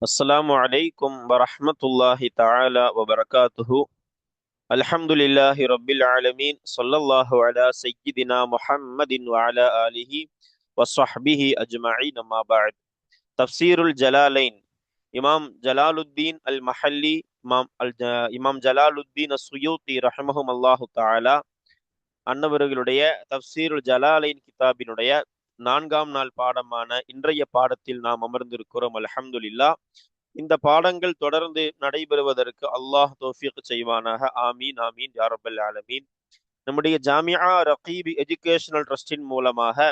السلام عليكم ورحمة الله تعالى وبركاته. الحمد لله رب العالمين، صلى الله على سيدنا محمد وعلى آله وصحبه أجمعين. ما بعد. تفسير الجلالين. இமாம் ஜலாலுத்தீன் அல் மஹல்லி, இமாம் ஜலாலுத்தீன் அஸ்ஸுயூத்தி ரஹ்மஹும் அல்லாஹு தஆலா அன்னவர்களுடைய தஃப்சீருல் ஜலாலைன் கிதாபினுடைய 4ஆம் நாள் பாடமான இன்றைய பாடத்தில் நாம் அமர்ந்திருக்கிறோம். அல்ஹம்துலில்லாஹ். இந்த பாடங்கள் தொடர்ந்து நடைபெறுவதற்கு அல்லாஹ் தௌஃபீக் செய்வானாக. ஆமீன் ஆமீன் யா ரப்பல் ஆலமீன். நம்முடைய ஜாமியா ரகீப் எஜுகேஷனல் ட்ரஸ்டின் மூலமாக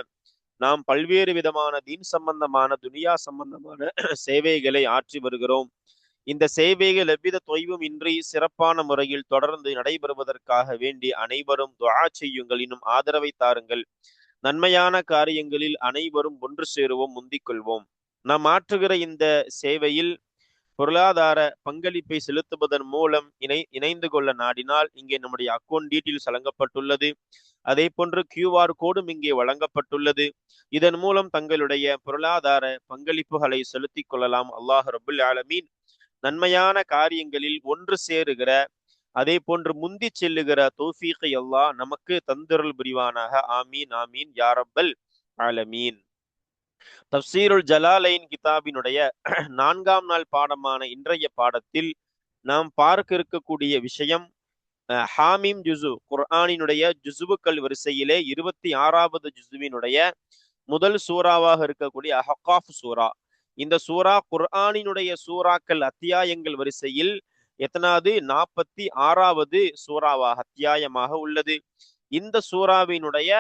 நாம் பல்வேறு விதமான தீன் சம்பந்தமான துனியா சம்பந்தமான சேவைகளை ஆற்றி வருகிறோம். இந்த சேவைகள் எவ்வித தொய்வும் இன்றி சிறப்பான முறையில் தொடர்ந்து நடைபெறுவதற்காக வேண்டி அனைவரும் துஆ செய்யுங்கள், இன்னும் ஆதரவை தாருங்கள். நன்மையான காரியங்களில் அனைவரும் ஒன்று சேருவோம், முந்திக் கொள்வோம். நாம் ஆற்றுகிற இந்த சேவையில் பொருளாதார பங்களிப்பை செலுத்துவதன் மூலம் இணைந்து கொள்ள நாடினால் இங்கே நம்முடைய அக்கௌண்ட் டீட்டெயில்ஸ் வழங்கப்பட்டுள்ளது. அதே போன்று QR கோடும் இங்கே வழங்கப்பட்டுள்ளது. இதன் மூலம் தங்களுடைய பொருளாதார பங்களிப்புகளை செலுத்திக் கொள்ளலாம். அல்லாஹ் ரபுல் ஆலமீன் நன்மையான காரியங்களில் ஒன்று சேருகிற, அதே போன்று முந்தி செல்லுகிற தௌஃபீகை அல்லாஹ் நமக்கு தந்தருள் புரிவானாக. ஆமீன் ஆமீன் யா ரப்பல் ஆலமீன். தஃப்சீருல் ஜலாலைன் கிதாபினுடைய 4ஆம் நாள் பாடமான இன்றைய பாடத்தில் நாம் பார்க்க இருக்கக்கூடிய விஷயம் ஹாமீம் ஜுசு, குர்ஆனினுடைய ஜுசுவுக்கள் வரிசையிலே 26வது ஜுசுவினுடைய முதல் சூறாவாக இருக்கக்கூடிய அஹ்காஃப் சூரா. இந்த சூரா குர்ஆனினுடைய சூறாக்கள் அத்தியாயங்கள் வரிசையில் எத்தனாவது? 46வது சூறாவாக அத்தியாயமாக உள்ளது. இந்த சூறாவினுடைய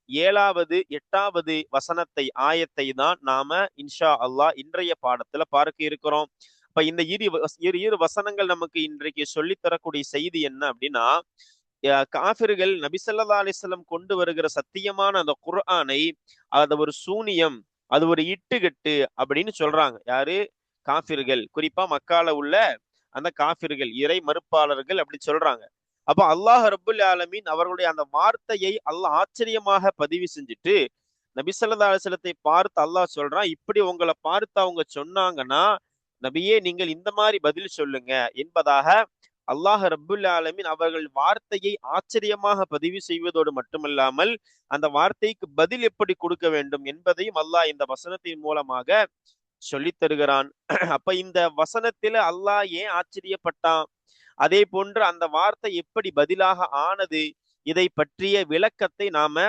7வது 8வது வசனத்தை ஆயத்தை தான் நாம இன்ஷா அல்லாஹ் இன்றைய பாடத்துல பார்க்க இருக்கிறோம். இப்ப இந்த இரு வசனங்கள் நமக்கு இன்றைக்கு சொல்லித் தரக்கூடிய செய்தி என்ன அப்படின்னா, காஃபிர்கள் நபி ஸல்லல்லாஹு அலைஹி வஸல்லம் கொண்டு வருகிற சத்தியமான அந்த குர்ஆனை அது ஒரு சூனியம், அது ஒரு இட்டுக்கட்டு அப்படின்னு சொல்றாங்க. யாரு? காஃபிர்கள். குறிப்பா மக்கால உள்ள அந்த காஃபிர்கள், இறை மறுப்பாளர்கள் அப்படி சொல்றாங்க. அப்ப அல்லாஹ் ரப்புல் ஆலமீன் அவர்களுடைய அந்த வார்த்தையை அல்லாஹ் ஆச்சரியமாக பதிவு செஞ்சுட்டு நபி ஸல்லல்லாஹு அலைஹி வஸல்லத்தை பார்த்து அல்லாஹ் சொல்றான், இப்படி உங்களை பார்த்து அவங்க சொன்னாங்கன்னா நபியே நீங்கள் இந்த மாதிரி பதில் சொல்லுங்க என்பதாக அல்லாஹ் ரப்புல் ஆலமீன் அவர்கள் வார்த்தையை ஆச்சரியமாக பதிவு செய்வதோடு மட்டுமல்லாமல் அந்த வார்த்தைக்கு பதில் எப்படி கொடுக்க வேண்டும் என்பதையும் அல்லாஹ் இந்த வசனத்தின் மூலமாக சொல்லித் தருகிறான். அப்ப இந்த வசனத்தில அல்லாஹ் ஏன் ஆச்சரியப்பட்டான், அதே போன்று அந்த வார்த்தை எப்படி பதிலாக ஆனது, இதை பற்றிய விளக்கத்தை நாம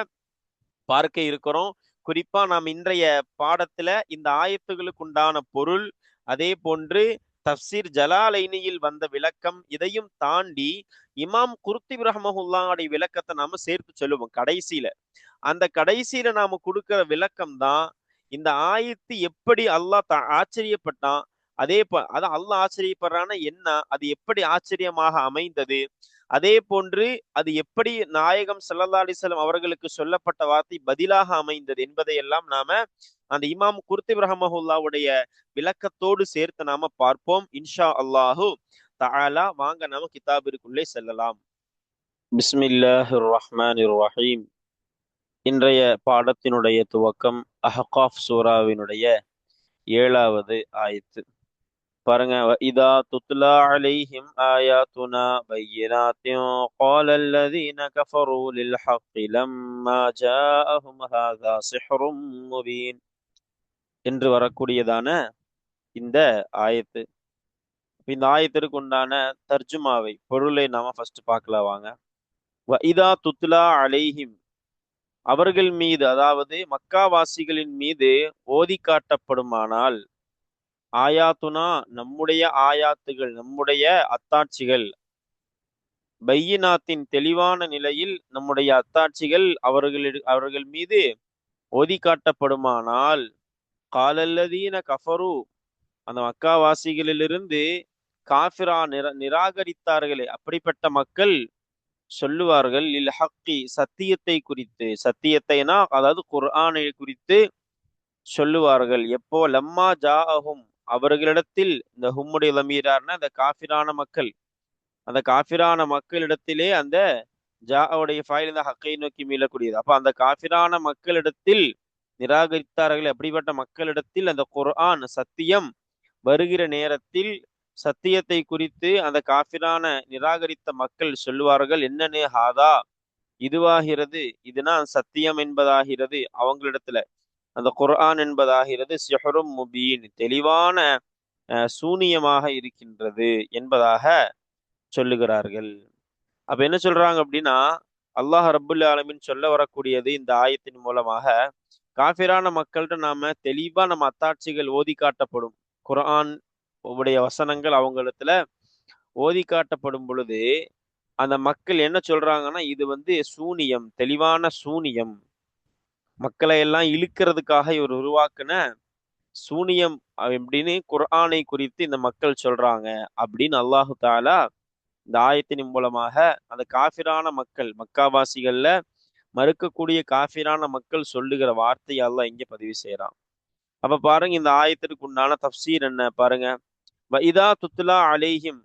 பார்க்க இருக்கிறோம். குறிப்பா நாம் இன்றைய பாடத்துல இந்த ஆயத்துகளுக்கு உண்டான பொருள், அதே போன்று தஃப்சீர் ஜலாலைனியில் வந்த விளக்கம், இதையும் தாண்டி இமாம் குர்த்துபி ரஹ்மஹுல்லாஹுடைய விளக்கத்தை நாம சேர்த்து சொல்லுவோம் கடைசியில. அந்த கடைசியில நாம கொடுக்கிற விளக்கம் தான் இந்த ஆயத்து எப்படி அல்லாஹ் ஆச்சரியப்பட்டான், அதான் அல்லாஹ் ஆச்சரியப்படுறான என்ன, அது எப்படி ஆச்சரியமாக அமைந்தது, அதே போன்று அது எப்படி நாயகம் ஸல்லல்லாஹு அலைஹி வஸல்லம் அவர்களுக்கு சொல்லப்பட்ட வார்த்தை பதிலாக அமைந்தது என்பதையெல்லாம் நாம அந்த இமாம் குர்த்துபி ரஹ்மஹுல்லாஹுடைய விளக்கத்தோடு சேர்த்து நாம பார்ப்போம் இன்ஷா அல்லாஹு தஆலா. வாங்க நாம கிதாபிற்குள்ளே செல்லலாம். பிஸ்மில்லாஹிர் ரஹ்மானிர் ரஹீம். இன்றைய பாடத்தினுடைய துவக்கம் அஹ்காஃப் சூராவினுடைய 7வது ஆயத்து. பாருங்க. இதா துத்லா அலைஹிம் ஆயாத்துனா பையினாத்தின் காலல் லதீன கஃபரு லில் ஹக்கி லம்மா ஜாஅஹும் ஹாதா சிஹ்ரும் முபீன் என்று வரக்கூடியதான இந்த ஆயத்து. இந்த ஆயத்திற்கு உண்டான தர்ஜுமாவை, பொருளை நாம ஃபர்ஸ்ட் பார்க்கலாம் வாங்க. இதா துத்லா அலைஹிம், அவர்கள் மீது, அதாவது மக்காவாசிகளின் மீது ஓதி காட்டப்படுமானால், ஆயாத்துனா நம்முடைய ஆயாத்துகள், நம்முடைய அத்தாட்சிகள், பையினாத்தின் தெளிவான நிலையில் நம்முடைய அத்தாட்சிகள் அவர்கள் மீது ஓதி காட்டப்படுமானால், காலல்லதீன கஃபரு, அந்த மக்காவாசிகளிலிருந்து காஃபிரா நிராகரித்தார்களே அப்படிப்பட்ட மக்கள் சொல்லுவார்கள், இல் ஹக்கி, சத்தியத்தை குறித்து, சத்தியத்தைனா அதாவது குர்ஆனை குறித்து சொல்லுவார்கள். எப்போ? லம்மா ஜாஅஹும், அவர்களிடத்தில், இந்த ஹும்முடைய லமீரார்னா அந்த காஃபிரான மக்கள், அந்த காஃபிரான மக்களிடத்திலே அந்த ஜாவுடைய ஃபைல் இந்த ஹக்கை நோக்கி மீளக்கூடியது. அப்ப அந்த காஃபிரான மக்களிடத்தில் நிராகரித்தார்கள் அப்படிப்பட்ட மக்களிடத்தில் அந்த குர்ஆன் சத்தியம் வருகிற நேரத்தில் சத்தியத்தை குறித்து அந்த காஃபிரான நிராகரித்த மக்கள் சொல்லுவார்கள், என்னன்னு ஹாதா, இதுவாகிறது, இதுதான் சத்தியம் என்பதாகிறது அவங்களிடத்துல. அந்த குர்ஆன் என்பதாகிறது சிஹ்ரும் முபீன், தெளிவான சூனியமாக இருக்கின்றது என்பதாக சொல்லுகிறார்கள். அப்ப என்ன சொல்றாங்க அப்படின்னா, அல்லாஹ் ரப்புல் ஆலமீன் சொல்ல வரக்கூடியது இந்த ஆயத்தின் மூலமாக, காஃபிரான மக்கள்கிட்ட நாம தெளிவா நம்ம அத்தாட்சிகள் ஓதி காட்டப்படும், குர்ஆன் உடைய வசனங்கள் அவங்களிடத்துல ஓதி காட்டப்படும் பொழுது அந்த மக்கள் என்ன சொல்றாங்கன்னா, இது சூனியம், தெளிவான சூனியம், மக்களை எல்லாம் இழுக்கிறதுக்காக இவர் உருவாக்குன சூனியம் அப்படின்னு குர்ஆனை குறித்து இந்த மக்கள் சொல்றாங்க அப்படின்னு அல்லாஹு தாலா இந்த ஆயத்தின் மூலமாக அந்த காஃபிரான மக்கள், மக்காவாசிகள்ல மறுக்கக்கூடிய காஃபிரான மக்கள் சொல்லுகிற வார்த்தையை அல்லாஹ் இங்க பதிவு செய்யறான். அப்ப பாருங்க, இந்த ஆயத்திற்கு உண்டான தஃப்சீர் என்ன பாருங்க. இதா துத்லா அலைஹிம்,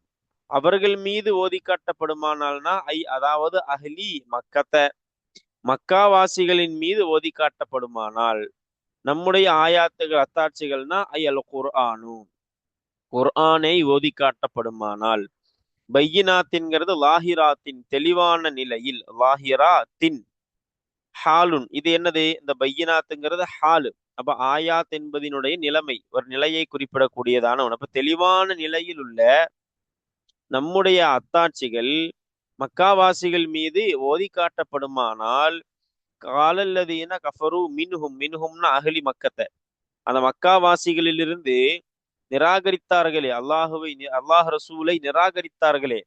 அவர்கள் மீது ஓதி காட்டப்படுமானால்னா அதாவது அஹ்லி மக்கத்த, மக்காவாசிகளின் மீது ஓதி காட்டப்படுமானால், நம்முடைய ஆயாத்துகள் அத்தாட்சிகள்னா அல் குர்ஆனு, குர்ஆனை ஓதி காட்டப்படுமானால், பையினாத்தின்கிறது லாஹிராத்தின் தெளிவான நிலையில், லாஹிராத்தின் ஹாலுன், இது என்னது, இந்த பையினாத்துங்கிறது ஹாலு. அப்ப ஆயாத் என்பதனுடைய நிலைமை, ஒரு நிலையை குறிப்பிடக்கூடியதான ஒன்று. அப்ப தெளிவான நிலையில் உள்ள நம்முடைய அத்தாட்சிகள் மக்காவாசிகள் மீது ஓதி காட்டப்படுமானால், காலல்லதீன கஃபரு மின்ஹும், மின்ஹும்னா அஹ்லி மக்கத்தை, அந்த மக்காவாசிகளிலிருந்து நிராகரித்தார்களே அல்லாஹுவை, அல்லாஹ் ரசூலை நிராகரித்தார்களே,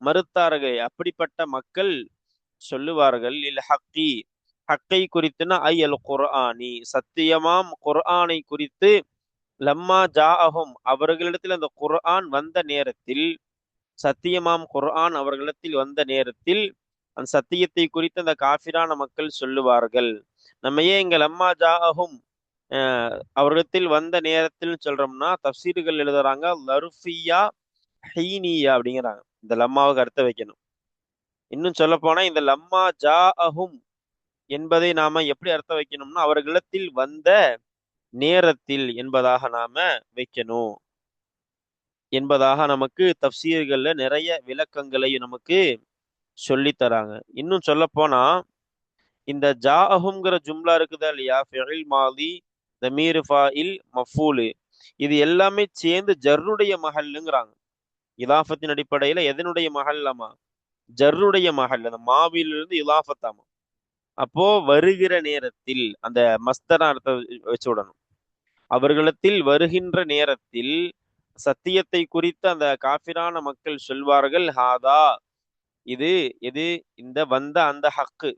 மறுத்தார்களே, அப்படிப்பட்ட மக்கள் சொல்லுவார்கள், இல் ஹக்கி, ஹக்கை குறித்துனா அல் குர்ஆனி, சத்தியமாம் குர்ஆனை குறித்து, லம்மா ஜாஅஹும், அவர்களிடத்தில் அந்த குர்ஆன் வந்த நேரத்தில், சத்தியமாம் குர்ஆன் அவர்களிடத்தில் வந்த நேரத்தில் அந்த சத்தியத்தை குறித்து அந்த காஃபிரான மக்கள் சொல்லுவார்கள். நம்ம ஏன் இங்க லம்மா ஜாஅஹும் அவர்களிடத்தில் வந்த நேரத்தில் சொல்றோம்னா, தஃப்சீர்கள் எழுதுறாங்க லருஃபியா ஹீனியா அப்படிங்கிறாங்க. இந்த லம்மாவுக்கு அர்த்தம் வைக்கணும். இன்னும் சொல்ல போனா இந்த லம்மா ஜாஅஹும் என்பதை நாம எப்படி அர்த்தம் வைக்கணும்னா, அவர்களிடத்தில் வந்த நேரத்தில் என்பதாக நாம வைக்கணும் என்பதாக நமக்கு தஃப்சீர்கள்ல நிறைய விளக்கங்களை நமக்கு சொல்லி தராங்க. இன்னும் சொல்ல போனா, இந்த ஜாஅஹும்ங்கிற ஜும்லா இருக்குதா இல்லையா, ஃபிஇல் மாதி, தமீர் ஃபாயில், மஃபூலு, இது எல்லாமே சேர்ந்து ஜர்ருடைய மஹல்லுங்கிறாங்க. இலாஃபத்தின் அடிப்படையில எதனுடைய மஹல்லாமா, ஜர்ருடைய மஹல், அந்த மாவிலிருந்து இலாஃபத்தாமா. அப்போ வருகிற நேரத்தில் அந்த மஸ்தர அர்த்தம் வச்சு விடணும். அவர்களிடத்தில் வருகின்ற நேரத்தில் சத்தியத்தை குறித்து அந்த காஃபிரான மக்கள் சொல்வார்கள், ஹாதா, இது எது, இந்த வந்த அந்த ஹக்கு,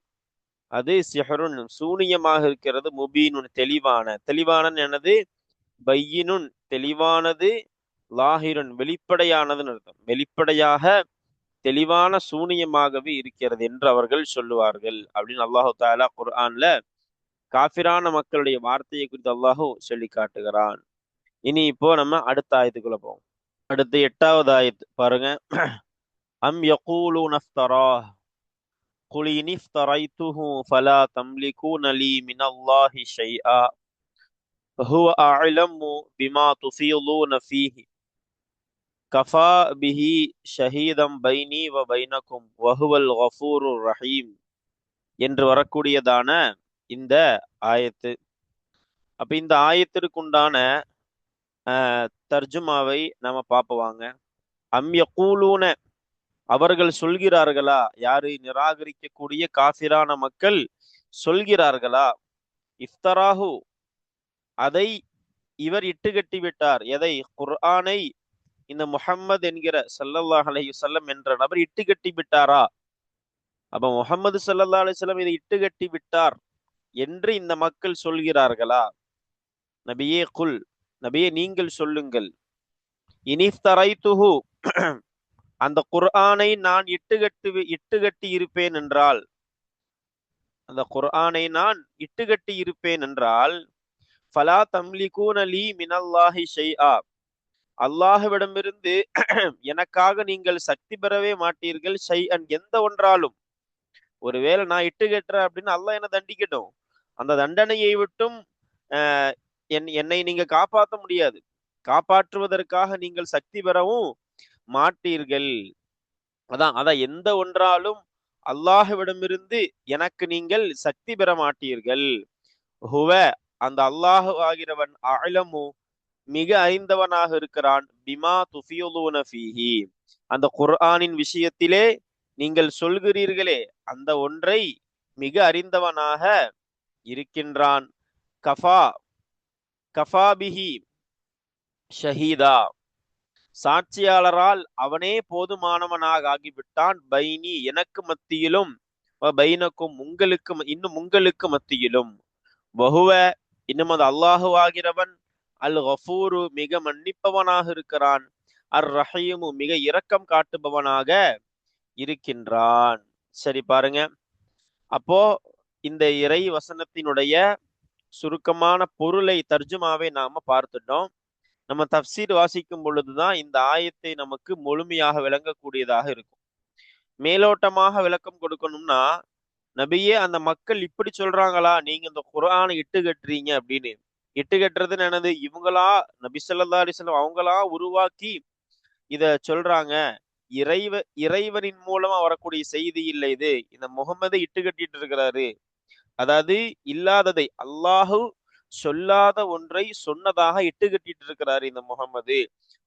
அது சிஹருன் சூனியமாக இருக்கிறது, முபீனுன் தெளிவான, தெளிவான என்னது, பையினுன் தெளிவானது, லாஹிருன் வெளிப்படையானதுன்னு அர்த்தம், வெளிப்படையாக தெளிவான சூனியமாகவே இருக்கிறது என்று அவர்கள் சொல்லுவார்கள் அப்படின்னு அல்லாஹு தாலா குர்ஆன்ல காஃபிரான மக்களுடைய வார்த்தையை குறித்து அல்லாஹு சொல்லி காட்டுகிறான். இனி இப்போ நம்ம அடுத்த ஆயத்துக்குள்ள போவோம். அடுத்து 8வது ஆயத்து பாருங்க. அம் யகூலூன இஃப்தராஹ் குல் இன் இஃப்தரைத்துஹு ஃபலா தம்லிகூன லீ மினல்லாஹி ஷைஆ ஹுவ அஅலமு பிமா துஃபீலூன ஃபீஹி கஃபா பிஹி ஷஹீதம் பைனி வ பைனக்கும் வஹுவல் கஃபூருர் ரஹீம் என்று வரக்கூடியதான இந்த ஆயத்து. அப்ப இந்த ஆயத்திற்குண்டான தர்ஜுமாவை நாம பார்ப்போம். அம் யகூலூன, அவர்கள் சொல்கிறார்களா, யாரு, நிராகரிக்கக்கூடிய காஃபிரான மக்கள் சொல்கிறார்களா, இஃப்தராஹு, அதை இவர் இட்டுக்கட்டி விட்டார், எதை, குர்ஆனை, இந்த முஹம்மது என்கிற ஸல்லல்லாஹு அலைஹி வஸல்லம் என்ற நபர் இட்டுக்கட்டி விட்டாரா. அப்ப முஹம்மது ஸல்லல்லாஹு அலைஹி வஸல்லம் இதை இட்டுக்கட்டி விட்டார் என்று இந்த மக்கள் சொல்கிறார்களா. நபியே குல், நபியே நீங்கள் சொல்லுங்கள், இனிஃப்தரைத்துஹு, அந்த குர்ஆனை நான் இட்டுக்கட்டி இருப்பேன் என்றால், அந்த குர்ஆனை நான் இட்டுக்கட்டி இருப்பேன் என்றால், ஃபலா தம்லிகூன லீ மினல்லாஹி ஷைஆ, அல்லாஹ்விடமிருந்து எனக்காக நீங்கள் சக்தி பெறவே மாட்டீர்கள், ஷைஅன் எந்த ஒன்றாலும். ஒருவேளை நான் இட்டுக்கட்டுறேன் அப்படின்னு அல்லாஹ் என்ன தண்டிக்கட்டும், அந்த தண்டனையை விட்டும் என்னை நீங்க காப்பாற்ற முடியாது. காப்பாற்றுவதற்காக நீங்கள் சக்தி பெறவும் மாட்டீர்கள். அதான் எந்த ஒன்றாலும் அல்லாஹ்விடமிருந்து எனக்கு நீங்கள் சக்தி பெற மாட்டீர்கள். ஹுவ, அந்த அல்லாஹ் ஆகிறவன், அலமு, மிக அறிந்தவனாக இருக்கிறான், பிமா துஃபியுலூன ஃபீஹி, அந்த குர்ஆனின் விஷயத்திலே நீங்கள் சொல்கிறீர்களே அந்த ஒன்றை மிக அறிந்தவனாக இருக்கின்றான். கஃபா கஃபாபிஹி ஷஹீதா, சாட்சியாளரால் அவனே போதுமானவனாக ஆகிவிட்டான். பைனி, எனக்கு மத்தியிலும், பைனக்கும், உங்களுக்கு, இன்னும் உங்களுக்கு மத்தியிலும், வஹுவ, இன்னும் அது அல்லாஹு ஆகிறவன், அல் கஃபூரு, மிக மன்னிப்பவனாக இருக்கிறான், அர் ரஹீமு, மிக இரக்கம் காட்டுபவனாக இருக்கின்றான். சரி பாருங்க, அப்போ இந்த இறை வசனத்தினுடைய சுருக்கமான பொருளை, தர்ஜுமாவை நாம பார்த்துட்டோம். நம்ம தப்சீர் வாசிக்கும் பொழுதுதான் இந்த ஆயத்தை நமக்கு முழுமையாக விளங்கக்கூடியதாக இருக்கும். மேலோட்டமாக விளக்கம் கொடுக்கணும்னா, நபியே அந்த மக்கள் இப்படி சொல்றாங்களா, நீங்க இந்த குர்ஆனை இட்டு கட்டுறீங்க அப்படின்னு. இட்டு கட்டுறதுன்னு என்னது? இவங்களா, நபி ஸல்லல்லாஹு அலைஹி வஸல்லம் அவங்களா உருவாக்கி இத சொல்றாங்க. இறைவனின் மூலமா வரக்கூடிய செய்தி இல்லை இது. இந்த முகமது இட்டு கட்டிட்டு இருக்கிறாரு. அதாவது இல்லாததை, அல்லாஹு சொல்லாத ஒன்றை சொன்னதாக இட்டு கட்டிட்டு இருக்கிறாரு இந்த முகமது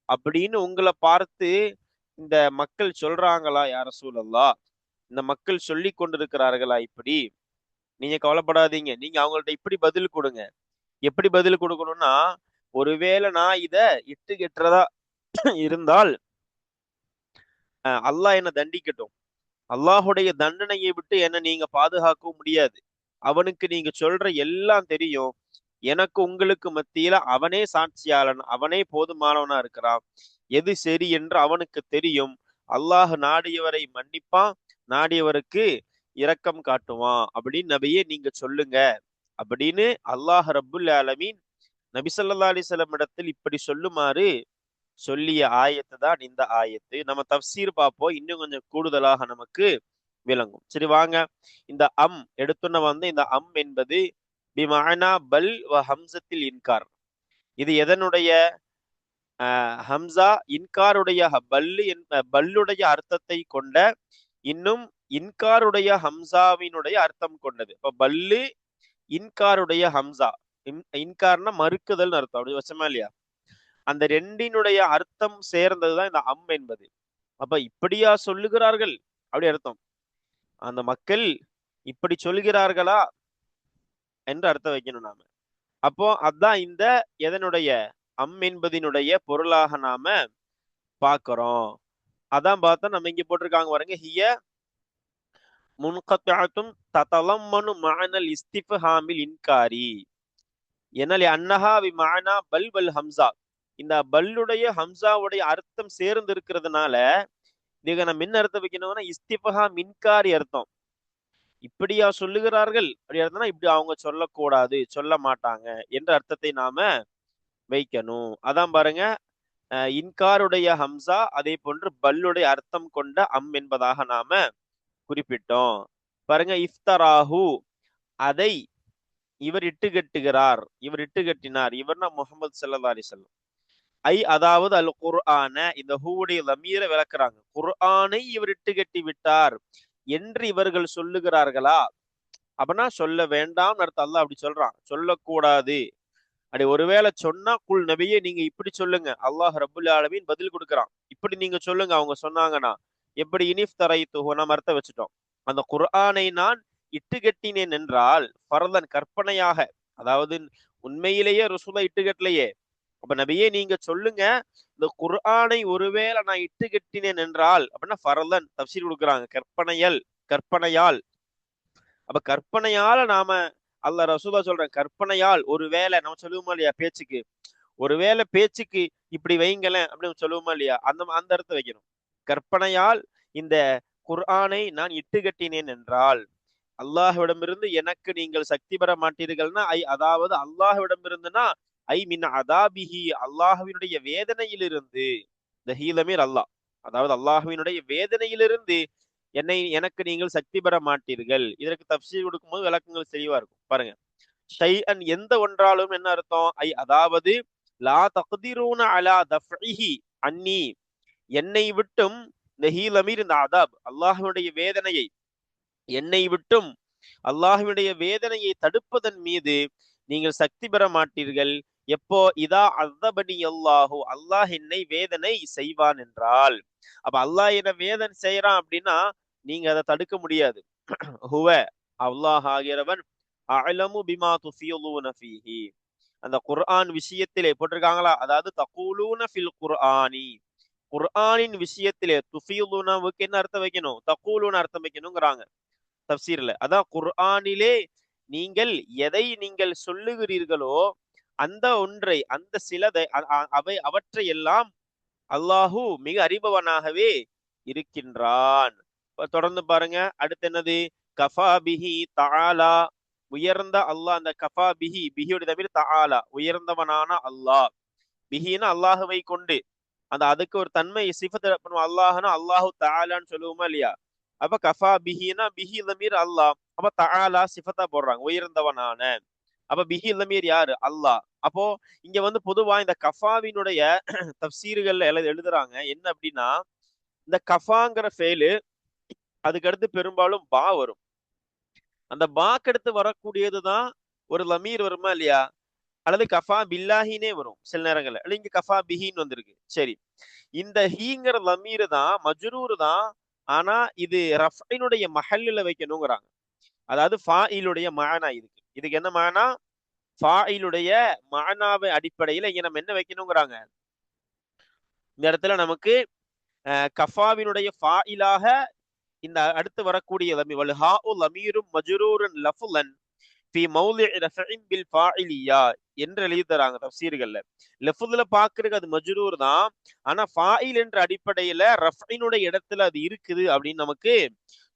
அப்படின்னு உங்களை பார்த்து இந்த மக்கள் சொல்றாங்களா யார் ரசூலல்லாஹ்? இந்த மக்கள் சொல்லி கொண்டிருக்கிறார்களா இப்படி? நீங்க கவலைப்படாதீங்க, நீங்க அவங்கள்ட்ட இப்படி பதில் கொடுங்க. எப்படி பதில் கொடுக்கணும்னா, ஒருவேளை நான் இத இட்டு கட்டுறதா இருந்தால் அல்லாஹ் என்ன தண்டிக்கட்டும். அல்லாஹுடைய தண்டனையை விட்டு என்ன நீங்க பாதுகாக்கவும் முடியாது. அவனுக்கு நீங்க சொல்ற எல்லாம் தெரியும். எனக்கு உங்களுக்கு மத்தியில அவனே சாட்சியாளன், அவனே போதுமானவனா இருக்கிறான். எது சரி என்று அவனுக்கு தெரியும். அல்லாஹ் நாடியவரை மன்னிப்பான், நாடியவருக்கு இரக்கம் காட்டுவான் அப்படின்னு நபியே நீங்க சொல்லுங்க அப்படின்னு அல்லாஹ் ரப்புல் ஆலமீன் நபி ஸல்லல்லாஹு அலைஹி வஸல்லம் இடத்தில் இப்படி சொல்லுமாறு சொல்லிய ஆயத்து தான் இந்த ஆயத்து. நம்ம தஃப்சீர் பார்ப்போம், இன்னும் கொஞ்சம் கூடுதலாக நமக்கு விளங்கும். சரி வாங்க, இந்த எடுத்துன இந்த என்பது பிமானா பல் வ ஹம்சத்தில் இன்கார். இது எதனுடைய ஹம்சா இன்காருடைய பல்லுடைய அர்த்தத்தை கொண்ட, இன்னும் இன்காருடைய ஹம்சாவினுடைய அர்த்தம் கொண்டது. இப்ப பல்லு இன்காருடைய ஹம்சா, இன்கார்னா மறுக்குதல் அர்த்தம். அப்படி வச்சமா இல்லையா? அந்த ரெண்டினுடைய அர்த்தம் சேர்ந்ததுதான் இந்த என்பது. அப்ப இப்படியா சொல்லுகிறார்கள் அப்படி அர்த்தம். அந்த மக்கள் இப்படி சொல்கிறார்களா என்று அர்த்தம் வைக்கணும் நாம. அப்போ அதான் இந்த எதனுடைய என்பதினுடைய பொருளாக நாம பாக்குறோம். அதான் பார்த்தா நம்ம இங்க போட்டிருக்காங்க பாருங்க, ஹிய முன்கத்அத்தும் ததலம்மனு மஅனல் இஸ்திஃப்ஹாமில் இன்காரி. என்னல் அன்னஹா வி மஅனா பல் வல் ஹம்சா, இந்த பல்லுடைய ஹம்சாவுடைய அர்த்தம் சேர்ந்து இருக்கிறதுனால இதுக்கு நம்ம என்ன அர்த்தம் வைக்கணும்னா இஸ்திஃப்ஹாம் இன்காரி அர்த்தம். இப்படியா சொல்லுகிறார்கள் அப்படி அர்த்தம்னா இப்படி அவங்க சொல்லக்கூடாது, சொல்ல மாட்டாங்க என்ற அர்த்தத்தை நாம வைக்கணும். அதான் பாருங்க, இன்காருடைய ஹம்சா அதே போன்று பல்லுடைய அர்த்தம் கொண்ட என்பதாக நாம குறிப்பிட்டோம். பாருங்க, இஃப்தராஹு, அதை இவர் இட்டு கட்டுகிறார், இவர் இட்டு கட்டினார். இவர்னா முஹம்மது ஸல்லல்லாஹு அலைஹி வஸல்லம். அதாவது அல் குர்ஆன, இந்த ஹூவுடைய லமீரை விளக்குறாங்க. குர்ஆனை இவர் இட்டு கட்டி விட்டார் என்று இவர்கள் சொல்லுகிறார்களா? அப்படின்னா சொல்ல வேண்டாம் அர்த்தம். அல்லாஹ் அப்படி சொல்றான், சொல்லக்கூடாது. அப்படி ஒருவேளை சொன்னா குல் நபியே நீங்க இப்படி சொல்லுங்க, அல்லாஹ் ரப்புல் ஆலமீன் பதில் கொடுக்குறான். இப்படி நீங்க சொல்லுங்க அவங்க சொன்னாங்கன்னா. எப்படி? இனிஃப் தரைத்துஹு, நம்ம அர்த்தம் வச்சுட்டோம். அந்த குர்ஆனை நான் இட்டு கட்டினேன் என்றால் ஃபர்தன், கற்பனையாக, அதாவது உண்மையிலேயே ரசூலா இட்டு கட்டலையே. அப்ப நபியே நீங்க சொல்லுங்க, இந்த குர்ஆனை ஒருவேளை நான் இட்டு கட்டினேன் என்றால் அப்படின்னா ஃபர்தன் தஃப்சீர் கொடுக்குறாங்க, கற்பனையால். அப்ப கற்பனையால நாம, அல்லாஹ் ரசூலா சொல்றேன், கற்பனையால் ஒருவேளை நம்ம சொல்லுவோமா இல்லையா பேச்சுக்கு, ஒருவேளை பேச்சுக்கு இப்படி வைங்களேன் அப்படின்னு சொல்லுவோமா இல்லையா, அந்த அர்த்தம் வைக்கணும். கற்பனையால் இந்த குர்ஆனை நான் இட்டு கட்டினேன் என்றால் அல்லாஹ்விடமிருந்து எனக்கு நீங்கள் சக்தி பெற மாட்டீர்கள்னா, அதாவது அல்லாஹ்விடமிருந்துனா மின் அதாபிஹி, அல்லாஹ்வினுடைய வேதனையிலிருந்து. இந்த ஹீலமீர் அல்லாஹ், அதாவது அல்லாஹ்வினுடைய வேதனையிலிருந்து எனக்கு நீங்கள் சக்தி பெற மாட்டீர்கள். இதற்கு தஃப்சீர் கொடுக்கும்போது விளக்கங்கள் தெளிவா இருக்கும். பாருங்க, ஷைஅன், எந்த ஒன்றாலும் என்ன அர்த்தம்? அதாவது லா தக்திரூன அலா தஃப்இஹி அன்னி, என்னை விட்டும், இந்த ஹீலமீர் இந்த அதாப் அல்லாஹ்வுடைய வேதனையை, என்னை விட்டும் அல்லாஹ்வுடைய வேதனையை தடுப்பதன் மீது நீங்கள் சக்தி பெற மாட்டீர்கள். எப்போ? இதா அஸ்தபனி அல்லாஹு, அல்லாஹ் என்னை வேதனை செய்வான் என்றால். அப்ப அல்லாஹ் என்ன வேதனை செய்யறான் அப்படின்னா நீங்க அதை தடுக்க முடியாது. ஹுவ, அல்லாஹ் ஆகிறவன், அலமு பிமா துஃபீலூன ஃபீஹி, அந்த குர்ஆன் விஷயத்திலே போட்டிருக்காங்களா, அதாவது தகூலூன ஃபில் குர்ஆனி, குர்ஆனின் விஷயத்திலே, துஃபீலூனவுக்கு என்ன அர்த்தம் வைக்கணும்? தகூலூன அர்த்தம் வைக்கணுங்கிறாங்க தப்சீர்ல. அதான் குர்ஆனிலே நீங்கள் எதை நீங்கள் சொல்லுகிறீர்களோ அந்த ஒன்றை, அந்த சிலதை, அவை அவற்றை எல்லாம் அல்லாஹு மிக அறிபவனாகவே இருக்கின்றான். தொடர்ந்து பாருங்க, அடுத்து என்னது? கஃபா பிஹி தஆலா, உயர்ந்த அல்லாஹ். அந்த கஃபா பிஹி, பிஹியோட தமீர் தஆலா, உயர்ந்தவனான அல்லாஹ். பிஹின்னா அல்லாஹுவை கொண்டு, அந்த அதுக்கு ஒரு தன்மை சிஃபத் பண்ணுவோம். அல்லாஹ்னா அல்லாஹு தஆலான்னு சொல்லுவோமா இல்லையா? அப்ப கஃபா பிஹினா, பிஹி தமீர் அல்லாஹ், அப்ப தஆலா சிஃபத்தா போடுறாங்க, உயர்ந்தவனான. அப்ப பிஹி தமீர் யாரு? அல்லாஹ். அப்போ இங்க வந்து பொதுவா இந்த கஃபாவினுடைய தப்சீர்கள்ல எழுதுறாங்க என்ன அப்படின்னா, இந்த கஃபாங்கிற ஃபேலு, அதுக்கு அடுத்து பெரும்பாலும் பா வரும். அந்த பாக்கு அடுத்து வரக்கூடியதுதான் ஒரு லமீர் வருமா இல்லையா? அல்லது கஃபா பில்லாஹினே வரும் சில நேரங்கள்ல, அல்ல இங்க கஃபா பிஹின்னு வந்திருக்கு. சரி, இந்த ஹீங்கிற லமீர் தான், மஜ்ரூர் தான். ஆனா இது ரஃபினுடைய மஹல்லுல வைக்கணுங்கிறாங்க. அதாவது ஃபாயிலுடைய மானா இதுக்கு. இதுக்கு என்ன மானா? ஃபாயிலுடைய மானாவை அடிப்படையில இங்க நம்ம என்ன வைக்கணுங்கிறாங்க? இந்த இடத்துல நமக்கு கஃபாவினுடைய ஃபாயிலாக இந்த அடுத்து வரக்கூடிய லமீரும் மஜ்ரூரன் லஃப்லன் ஃபீ மௌலிஇ ரஃபின் பில் ஃபாயிலியா என்று எழுதி தராங்க தஃசீர்கள்ல. லஃப்துல பாக்குறதுக்கு அது மஜ்ரூர் தான், ஆனா ஃபாயில் என்ற அடிப்படையில ரஃபினுடைய இடத்துல அது இருக்குது அப்படின்னு நமக்கு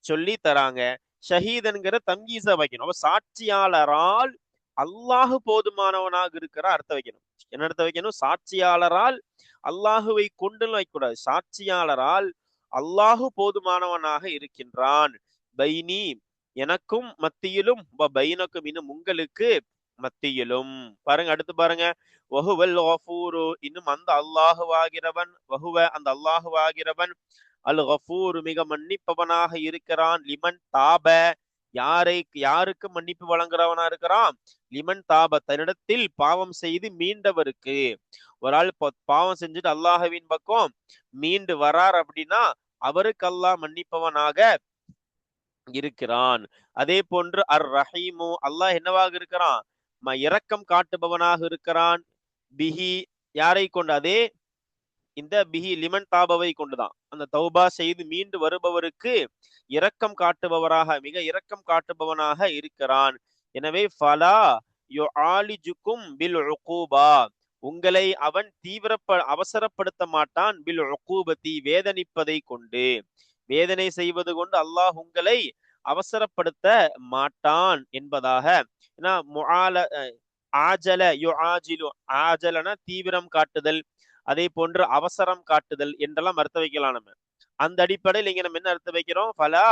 சொல்லி தராங்க. ஷஹீதன்கிற தம்கீஸா வைக்கணும். அப்ப சாட்சியாளரால் அல்லாஹு போதுமானவனாக இருக்கிற அர்த்தம் வைக்கணும். என்ன அர்த்தம் வைக்கணும்? சாட்சியாளரால் அல்லாஹுவை கொண்டு வைக்கக்கூடாது. சாட்சியாளரால் அல்லாஹு போதுமானவனாக இருக்கின்றான். பைனி, எனக்கும் மத்தியிலும், பைனக்கும், இன்னும் உங்களுக்கு மத்தியிலும். பாருங்க, அடுத்து பாருங்க, வஹுவல் கஃபூரு, இன்னும் அந்த அல்லாஹுவாகிறவன், வஹுவ அந்த அல்லாஹுவாகிறவன், அல் கஃபூர் மிக மன்னிப்பவனாக இருக்கிறான். லிமன் தாப, யாருக்கு மன்னிப்பு வழங்குறவனா இருக்கிறான்? லிமன் தாப, தன்னிடத்தில் பாவம் செய்து மீண்டவருக்கு. ஒரு ஆள் பாவம் செஞ்சுட்டு அல்லாஹ்வின் பக்கம் மீண்டு வரார் அப்படின்னா அவருக்கு அல்லாஹ் மன்னிப்பவனாக இருக்கிறான். அதே போன்று அர் ரஹீமு, அல்லாஹ் என்னவாக இருக்கிறான்? இரக்கம் காட்டுபவனாக இருக்கிறான். பிஹி, யாரை கொண்டு? அதே இந்த பிஹி லிமன் தாபவை கொண்டுதான். அந்த தௌபா செய்து மீண்டு வருபவருக்கு இரக்கம் காட்டுபவராக, மிக இரக்கம் காட்டுபவனாக இருக்கிறான். எனவே ஃபலா யுஆலிஜுக்கும் பில் உகூபா, உங்களை அவன் அவசரப்படுத்த மாட்டான். பில் உகூபதி, வேதனிப்பதை கொண்டு, வேதனை செய்வது கொண்டு அல்லாஹ் உங்களை அவசரப்படுத்த மாட்டான் என்பதாக. ஆஜல யுஆஜிலு, ஆஜலனா தீவிரம் காட்டுதல், அதே போன்று அவசரம் காட்டுதல் என்றெல்லாம் அர்த்தம் வைக்கலாம் நம்ம. அந்த அடிப்படையில் இங்க நம்ம என்ன அர்த்தம் வைக்கிறோம்? ஃபலா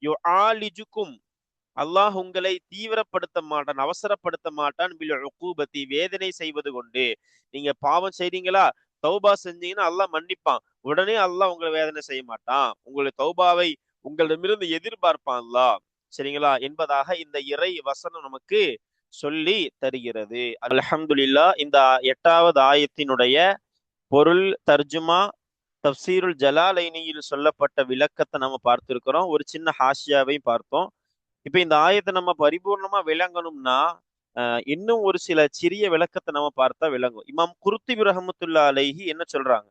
யுஆலிஜுக்கும், அல்லாஹ் உங்களை தீவிரப்படுத்த மாட்டான், அவசரப்படுத்த மாட்டான். பில் உகூபதி, வேதனை செய்வது கொண்டு. நீங்க பாவம் செய்றீங்களா, தௌபா செஞ்சீங்கன்னா அல்லாஹ் மன்னிப்பான். உடனே அல்லாஹ் உங்களை வேதனை செய்ய மாட்டான். உங்களுடைய தௌபாவை உங்களிடமிருந்து எதிர்பார்ப்பான் அல்லாஹ். சரிங்களா? என்பதாக இந்த இறை வசனம் நமக்கு சொல்லி தருகிறது. அல்ஹம்துலில்லாஹ். இந்த 8வது ஆயத்தினுடைய பொருள், தர்ஜுமா, தப்சீருல் ஜலாலைனியில் சொல்லப்பட்ட விளக்கத்தை நம்ம பார்த்திருக்கிறோம். ஒரு சின்ன ஹாஷியாவையும் பார்த்தோம். இப்ப இந்த ஆயத்தை நம்ம பரிபூர்ணமா விளங்கணும்னா இன்னும் ஒரு சில சிறிய விளக்கத்தை நம்ம பார்த்தா விளங்கும். இமாம் குர்துபி ரஹ்மத்துல்லாஹி அலைஹி என்ன சொல்றாங்க?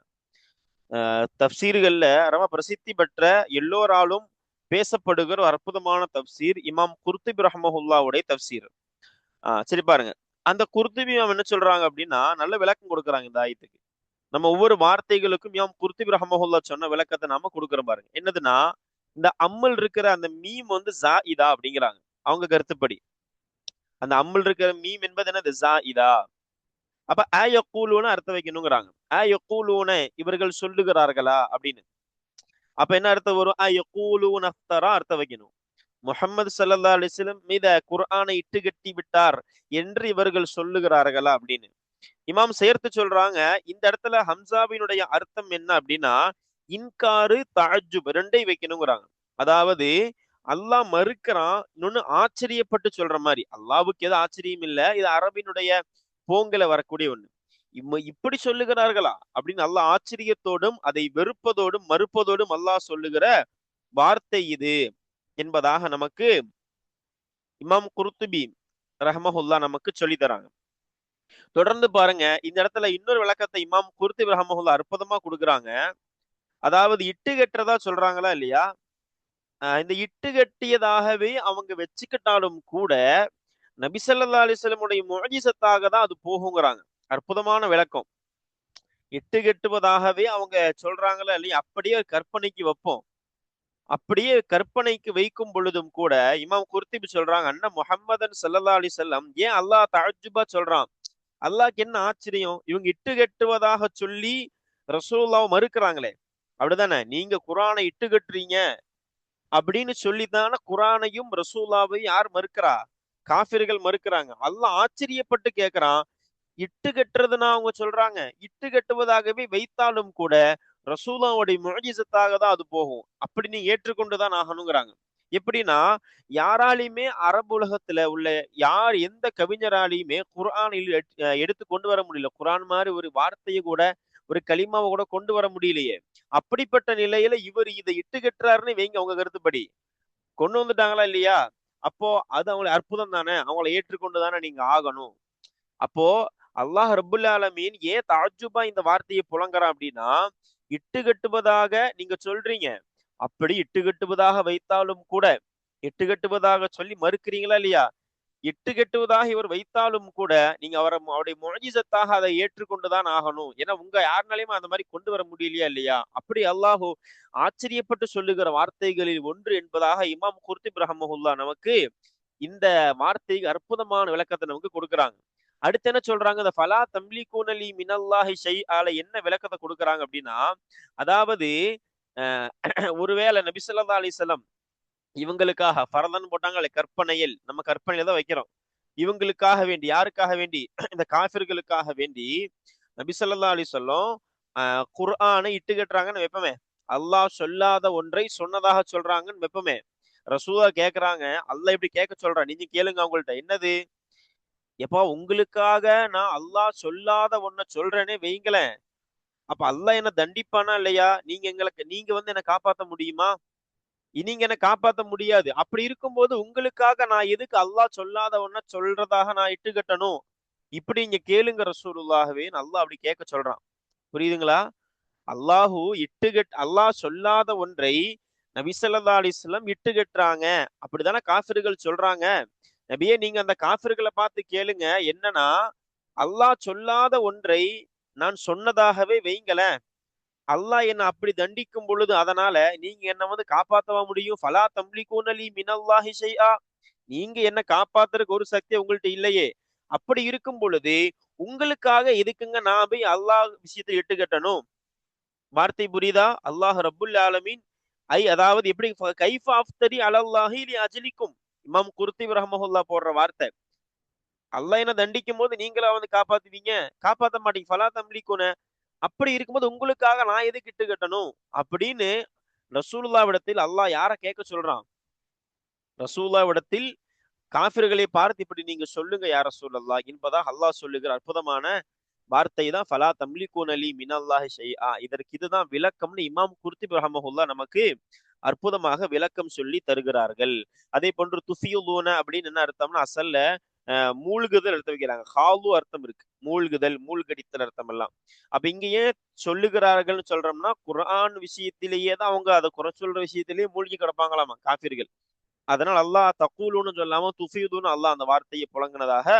தப்சீர்கள்ல ரொம்ப பிரசித்தி பெற்ற, எல்லோராலும் பேசப்படுகிற ஒரு அற்புதமான தப்சீர் இமாம் குர்துபி ரஹ்மஹுல்லாவுடைய தப்சீர். சரி பாருங்க, அந்த குர்துபி என்ன சொல்றாங்க அப்படின்னா நல்ல விளக்கம் கொடுக்குறாங்க இந்த ஆயத்துக்கு. நம்ம ஒவ்வொரு வார்த்தைகளுக்கும் இமாம் குர்துபி ரஹ்மஹுல்லா சொன்ன விளக்கத்தை நாம கொடுக்குறோம் பாருங்க. என்னதுன்னா, இந்த அம்மல் இருக்கிற அந்த மீம் வந்து ஜாயிதா அப்படிங்கிறாங்க அவங்க கருத்துப்படி. அந்த அம்மல் இருக்கிற மீம் என்பது என்னது? ஜாயிதா. அப்ப அயக்கூலூன அர்த்தம் வைக்கணுங்கிறாங்க. அயக்கூலூன, இவர்கள் சொல்லுகிறார்களா அப்படின்னு. அப்ப என்ன அர்த்தம் வரும்? அயக்கூலூன அஃப்தரா அர்த்தம் வைக்கணும். முஹம்மது ஸல்லல்லாஹு அலைஹி வஸல்லம் மீத குர்ஆனை இட்டு கட்டி விட்டார் என்று இவர்கள் சொல்லுகிறார்களா அப்படின்னு. இமாம் சேர்த்து சொல்றாங்க, இந்த இடத்துல ஹம்சாவினுடைய அர்த்தம் என்ன அப்படின்னா, இன்காரு தஅஜ்ஜுப் ரெண்டையும் வைக்கணுங்கிறாங்க. அதாவது அல்லாஹ் மறுக்கிறான், இன்னொன்னு ஆச்சரியப்பட்டு சொல்ற மாதிரி. அல்லாஹ்வுக்கு எது ஆச்சரியம் இல்ல, இது அரபினுடைய போங்கில வரக்கூடிய ஒண்ணு. இப்படி சொல்லுகிறார்களா அப்படின்னு அல்லாஹ் ஆச்சரியத்தோடும் அதை வெறுப்பதோடும் மறுப்பதோடும் அல்லாஹ் சொல்லுகிற வார்த்தை இது என்பதாக நமக்கு இமாம் குர்துபி ரஹ்மஹுல்லா நமக்கு சொல்லி தராங்க. தொடர்ந்து பாருங்க, இந்த இடத்துல இன்னொரு விளக்கத்தை இமாம் குர்துபி ரஹ்மஹுல்லா அற்புதமா கொடுக்குறாங்க. அதாவது இட்டு கட்டுறதா சொல்றாங்களா இல்லையா? இந்த இட்டு கட்டியதாகவே அவங்க வச்சுக்கிட்டாலும் கூட நபி ஸல்லல்லாஹு அலைஹி வஸல்லம் உடைய முஅஜிசத்தாக தான் அது போகுங்கிறாங்க. அற்புதமான விளக்கம். இட்டு கட்டுவதாகவே அவங்க சொல்றாங்களா இல்லையா? அப்படியே கற்பனைக்கு வைப்போம். அப்படியே கற்பனைக்கு வைக்கும் பொழுதும் கூட இமாம் குர்துபி சொல்றாங்க, அண்ணா முஹம்மதன் ஸல்லல்லாஹு அலைஹி வஸல்லம் ஏன் அல்லாஹ் தஅஜ்ஜுபா சொல்றான்? அல்லாஹ்க்கு என்ன ஆச்சரியம்? இவங்க இட்டு கட்டுவதாக சொல்லி ரசூலுல்லாஹ் மறுக்கிறாங்களே. அப்படிதானே? நீங்க குர்ஆனை இட்டு கட்டுறீங்க அப்படின்னு சொல்லித்தானே குர்ஆனையும் ரசூலுல்லாவையும் யார் மறுக்கிறா? காஃபிர்கள் மறுக்கிறாங்க. அல்லாஹ் ஆச்சரியப்பட்டு கேட்கிறான், இட்டு கட்டுறதுன்னா அவங்க சொல்றாங்க, இட்டு கட்டுவதாகவே வைத்தாலும் கூட ரசூலுல்லாஹ்வுடைய முஅஜிசத்தாக தான் அது போகும். அப்படி நீ ஏற்றுக்கொண்டுதான் ஆகணுங்கிறாங்க. எப்படின்னா, யாராலையுமே அரபு உலகத்துல உள்ள எந்த கவிஞராலையுமே குர்ஆனில் எடுத்து கொண்டு வர முடியல. குர்ஆன் மாதிரி ஒரு வார்த்தையை கூட, ஒரு கலிமாவை கூட கொண்டு வர முடியலையே. அப்படிப்பட்ட நிலையில இவர் இதை இட்டு கட்டுறாருன்னு வைங்க உங்க கருத்துப்படி. கொண்டு வந்துட்டாங்களா இல்லையா? அப்போ அது அவங்களை அற்புதம் தானே, அவங்களை ஏற்றுக்கொண்டு தானே நீங்க ஆகணும். அப்போ அல்லாஹ் ரப்புல் ஆலமீன் ஏன் தஅஜ்ஜுபா இந்த வார்த்தையை புழங்குறான் அப்படின்னா, இட்டு கட்டுவதாக நீங்க சொல்றீங்க. அப்படி இட்டு கட்டுவதாக வைத்தாலும் கூட, இட்டு கட்டுவதாக சொல்லி மறுக்கிறீங்களா இல்லையா? இட்டு கட்டுவதாக இவர் வைத்தாலும் கூட நீங்க அவருடைய முஅஜிசத்தாக அதை ஏற்றுக்கொண்டுதான் ஆகணும். ஏன்னா உங்க யாருனாலையும் அந்த மாதிரி கொண்டு வர முடியலையா இல்லையா? அப்படி அல்லாஹ் ஆச்சரியப்பட்டு சொல்லுகிற வார்த்தைகளில் ஒன்று என்பதாக இமாம் குர்துபி ரஹ்மஹுல்லாஹ் நமக்கு இந்த வார்த்தைக்கு அற்புதமான விளக்கத்தை நமக்கு கொடுக்குறாங்க. அடுத்து என்ன சொல்றாங்க? இந்த ஃபலா தம்லிகூன லி மினல்லாஹி ஷைஆல என்ன விளக்கத்தை கொடுக்குறாங்க அப்படின்னா, அதாவது ஒருவேளை நபி ஸல்லல்லாஹு அலைஹி வஸல்லம் இவங்களுக்காக ஃபர்தன் போட்டாங்களே கற்பனையில், நம்ம கற்பனையில தான் வைக்கிறோம். இவங்களுக்காக வேண்டி, யாருக்காக வேண்டி? இந்த காஃபிர்களுக்காக வேண்டி நபி ஸல்லல்லாஹு அலைஹி வஸல்லம் குர்ஆனை இட்டு கட்டுறாங்கன்னு வைப்போமே. அல்லாஹ் சொல்லாத ஒன்றை சொன்னதாக சொல்றாங்கன்னு வைப்போமே. ரசூலா கேக்குறாங்க, அல்லாஹ் இப்படி கேட்க சொல்றான், நீங்க கேளுங்க அவங்கள்ட்ட. என்னது? எப்பா உங்களுக்காக நான் அல்லாஹ் சொல்லாத ஒன்ன சொல்றேனே வைங்களேன். அப்ப அல்லாஹ் என்ன தண்டிப்பானா இல்லையா? நீங்க வந்து என்ன காப்பாத்த முடியுமா? நீங்க என்ன காப்பாத்த முடியாது. அப்படி இருக்கும்போது உங்களுக்காக நான் எதுக்கு அல்லாஹ் சொல்லாத ஒன்ன சொல்றதாக நான் இட்டுக்கட்டணும்? இப்படி இங்க கேளுங்க ரசூலுல்லாஹ்வே அல்லாஹ் அப்படி கேட்க சொல்றான். புரியுதுங்களா? அல்லாஹ் சொல்லாத ஒன்றை நபி ஸல்லல்லாஹு அலைஹி வஸல்லம் இட்டுக்கட்டுறாங்க. அப்படிதானே காஃபிர்கள் சொல்றாங்க. நபியே நீங்க அந்த காஃபிர்களை பார்த்து கேளுங்க. என்னன்னா, அல்லாஹ் சொல்லாத ஒன்றை நான் சொன்னதாகவே வைங்களேன். அல்லாஹ் என்ன அப்படி தண்டிக்கும் பொழுது அதனால நீங்க என்ன வந்து காப்பாத்தவா முடியும்? ஃபலா தம்லிகூன லி மினல்லாஹி ஷைஆ. நீங்க என்ன காப்பாத்துறதுக்கு ஒரு சக்தி உங்கள்ட்ட இல்லையே. அப்படி இருக்கும் பொழுது உங்களுக்காக எதுக்குங்க நான் போய் அல்லாஹ் விஷயத்தை இட்டு கட்டணும்? வார்த்தை புரியுதா? அல்லாஹ் ரப்புல் ஆலமீன் அதாவது எப்படி கைஃப அஃப்தரி அலல்லாஹி லி அஜ்லிக்கும். இமாம் குர்துபி ரஹ்மஹுல்லாஹ் போடுற வார்த்தை. அல்லாஹ் என்ன தண்டிக்கும் போது நீங்களா வந்து காப்பாத்துவீங்க? காப்பாத்த மாட்டீங்க. ஃபலா தம்லிகுன. அப்படி இருக்கும்போது உங்களுக்காக நான் எதுக்கு இட்டு கட்டணும்? அப்படின்னு ரசூலுல்லாவிடத்தில் அல்லாஹ் யார கேட்க சொல்றான்? ரசூலுல்லாவிடத்தில் காஃபிர்களை பார்த்து இப்படி நீங்க சொல்லுங்க யா ரசூலல்லாஹ் என்பதாக அல்லாஹ் சொல்லுகிற அற்புதமான வார்த்தை தான் ஃபலா தம்லிகூன லி மினல்லாஹி ஷைஆ. இதற்கு இதுதான் விளக்கம்னு இமாம் குர்துபி ரஹ்மஹுல்லாஹ் நமக்கு அற்புதமாக விளக்கம் சொல்லி தருகிறார்கள். அதே போன்று துஃபியுலூன அப்படின்னு என்ன அர்த்தம்னா அசல்ல மூழ்குதல் எடுத்து வைக்கிறாங்க. ஹாலு அர்த்தம் இருக்கு. மூழ்குதல், மூழ்கடித்தல் அர்த்தம் எல்லாம். அப்ப இங்க ஏன் சொல்லுகிறார்கள்னு சொல்றோம்னா குர்ஆன் விஷயத்திலேயே தான் அவங்க அதை குறை சொல்ற விஷயத்திலேயே மூழ்கி கிடப்பாங்களாமா காஃபிர்கள். அதனால் அல்லாஹ் தக்கூலுன்னு சொல்லாம துஃபீதுன்னு அல்லாஹ் அந்த வார்த்தையை புழங்கினதாக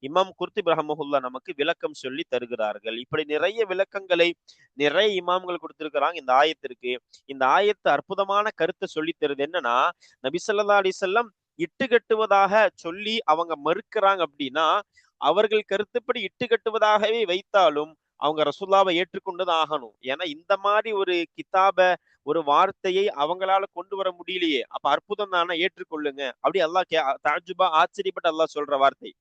இமாம் குர்துபி ரஹ்மஹுல்லாஹ் நமக்கு விளக்கம் சொல்லி தருகிறார்கள். இப்படி நிறைய விளக்கங்களை நிறைய இமாம்கள் கொடுத்திருக்கிறாங்க இந்த ஆயத்திற்கு. இந்த ஆயத்து அற்புதமான கருத்தை சொல்லி தருது. என்னன்னா, நபி ஸல்லல்லாஹு அலைஹி வஸல்லம் இட்டு கட்டுவதாக சொல்லி அவங்க மறுக்கிறாங்க அப்படின்னா, அவர்கள் கருத்துப்படி இட்டு கட்டுவதாகவே வைத்தாலும் அவங்க ரசூலுல்லாவை ஏற்றுக்கொண்டுதான் ஆகணும். ஏன்னா இந்த மாதிரி ஒரு கிதாப, ஒரு வார்த்தையை அவங்களால கொண்டு வர முடியலையே. அப்ப அற்புதம் தானே, ஏற்றுக்கொள்ளுங்க. அப்படி அல்லாஹ் தஅஜ்ஜுபா ஆச்சரியப்பட்டு அல்லாஹ் சொல்ற வார்த்தை.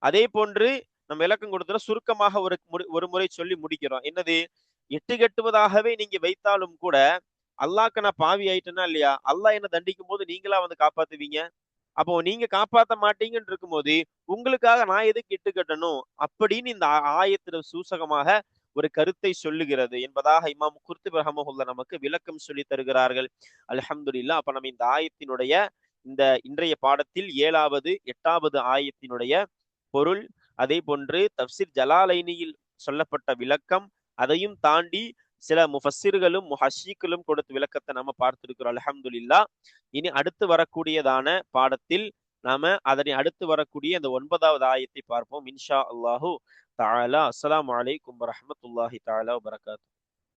அதே போன்று நம்ம விளக்கம் கொடுத்துல சுருக்கமாக ஒரு முறை சொல்லி முடிக்கிறோம். என்னது? எட்டு கட்டுவதாகவே நீங்க வைத்தாலும் கூட அல்லாஹ்க்கு நான் பாவி ஆயிட்டேனா இல்லையா? அல்லாஹ் என்ன தண்டிக்கும் போது நீங்களா வந்து காப்பாத்துவீங்க? அப்போ நீங்க காப்பாத்த மாட்டீங்கன்னு இருக்கும்போது உங்களுக்காக நான் எதுக்கு இட்டு கட்டணும் அப்படின்னு இந்த ஆயத்துல சூசகமாக ஒரு கருத்தை சொல்லுகிறது என்பதாக இமாம் குர்துபி ரஹ்மஹுல்லாஹ் நமக்கு விளக்கம் சொல்லி தருகிறார்கள். அல்ஹம்துலில்லாஹ். அப்ப நம்ம இந்த ஆயத்தினுடைய இந்த இன்றைய பாடத்தில் 7வது 8வது ஆயத்தினுடைய பொருள், அதே போன்று தப்சீர் ஜலாலைனியில் சொல்லப்பட்ட விளக்கம், அதையும் தாண்டி சில முஃபஸ்ஸிர்களும் முஹஷ்ஷிக்களும் கொடுத்த விளக்கத்தை நம்ம பார்த்திருக்கிறோம். அல்ஹம்துலில்லாஹ். இனி அடுத்து வரக்கூடியதான பாடத்தில் நாம அதனை அடுத்து வரக்கூடிய இந்த 9வது ஆயத்தை பார்ப்போம் இன்ஷா அல்லாஹு தஆலா. அஸ்ஸலாமு அலைக்கும் வரஹ்மத்துல்லாஹி தஆலா வபரகாத்துஹு.